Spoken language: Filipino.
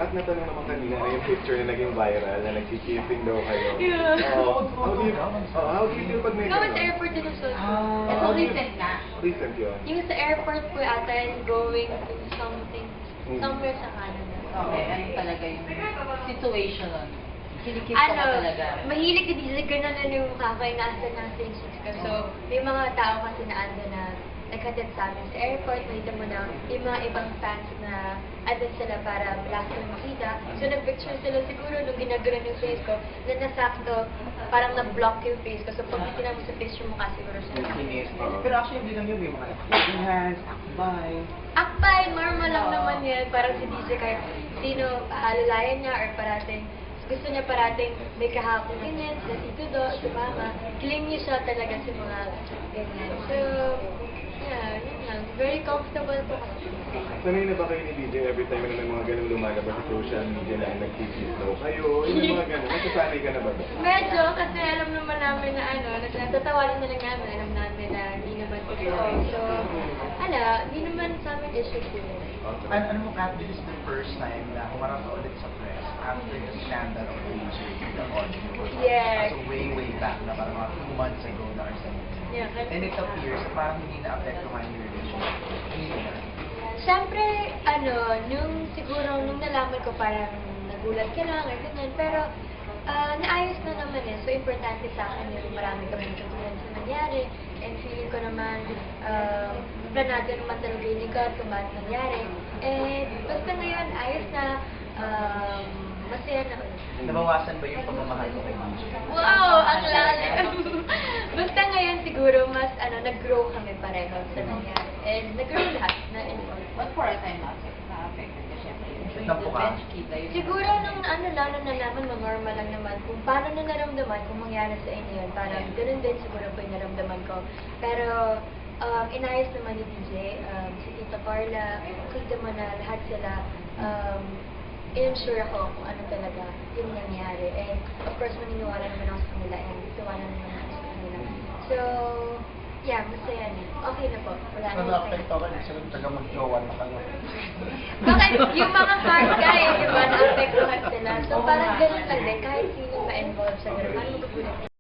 At natanong naman kanina na yung picture na naging viral na nagkikissing daw kayo. Yeah. How do you feel pag may Going sa ganun? airport din ako. Ito recent na. Recent yun. Yung sa airport po ata and going to something, somewhere sa Canada. Okay, ano talaga yung situation nun? Kinikip ka ba talaga? Mahilig din DJ ko na yung mukha ko, inaasa ng faces ko. So, may mga tao kasi na ando na naghatid sa amin sa airport, nakita mo na yung mga ibang fans na andun sila para last ko makita. So, nag-picture sila siguro nung ginagano yung face ko, na nasakto, parang na-block yung face ko. So, pag titignan mo sa face yung mukha, siguro sila. Pero actually, hindi lang yun, may mga holding hands, akbay. Akbay, normal lang naman yan. Parang si DJ kahit sino aalalayan niya or parating gusto niya parating may kahapon ganyan, sa tito do, sa mama. Claim niya siya talaga sa mga ganyan. So, yeah, yun lang. Very comfortable po kasi. Sanay na ba kayo ni DJ every time na may mga ganun lumalabas sa social media na nagkikiss daw kayo? Yung mga ganun, nasasanay ka na ba ba? Medyo, kasi alam naman namin na natatawanan na lang namin, alam namin na hindi naman totoo. So, hindi naman sa amin issue po. Ano mo, Kat, this is the first time na humarap ka ulit sa press after the scandal of DJ, the audio. Yes. So way back na parang mga 2 months ago na or something. Yeah, And it appears na parang hindi na-apektuhan yung relationship. Hindi na. Siyempre, nung nalaman ko parang nagulat ka lang or ganyan, pero naayos na naman eh. So, importante sa akin yung marami kami natutunan sa nangyari. And feeling ko naman, planado naman talaga yung ligat kung bakit nangyari. And basta ngayon, ayos na, masaya na ulit. Nabawasan ba yung pagmamahal ko kay DJ? Wow! Ang lalim! Basta ngayon siguro mas nag-grow kami pareho sa nangyari. And nag-grow lahat na involved. But for a time, na-affected ka syempre. Yung Tampo ka? bench kita yun. Siguro nung lalo na naman, normal lang naman. Kung paano na naramdaman, kung mangyari sa inyo yun, parang ganun din siguro po yung naramdaman ko. Pero, inayos naman ni DJ, si Tita Carla, kita mo na lahat sila, in-ensure ako kung ano talaga yung nangyari. And of course, maniniwala naman ako sa kanila and tiwala naman ako sa kanila. So, yeah, masaya na. Okay na po. Wala na Nag-apekto ka na sila taga mag-jowa na kayo. Bakit yung mga hard guy, di ba, na-apektuhan sila. So, parang ganun lang din. Kahit sino ma-involve sa ganun, ano magugulat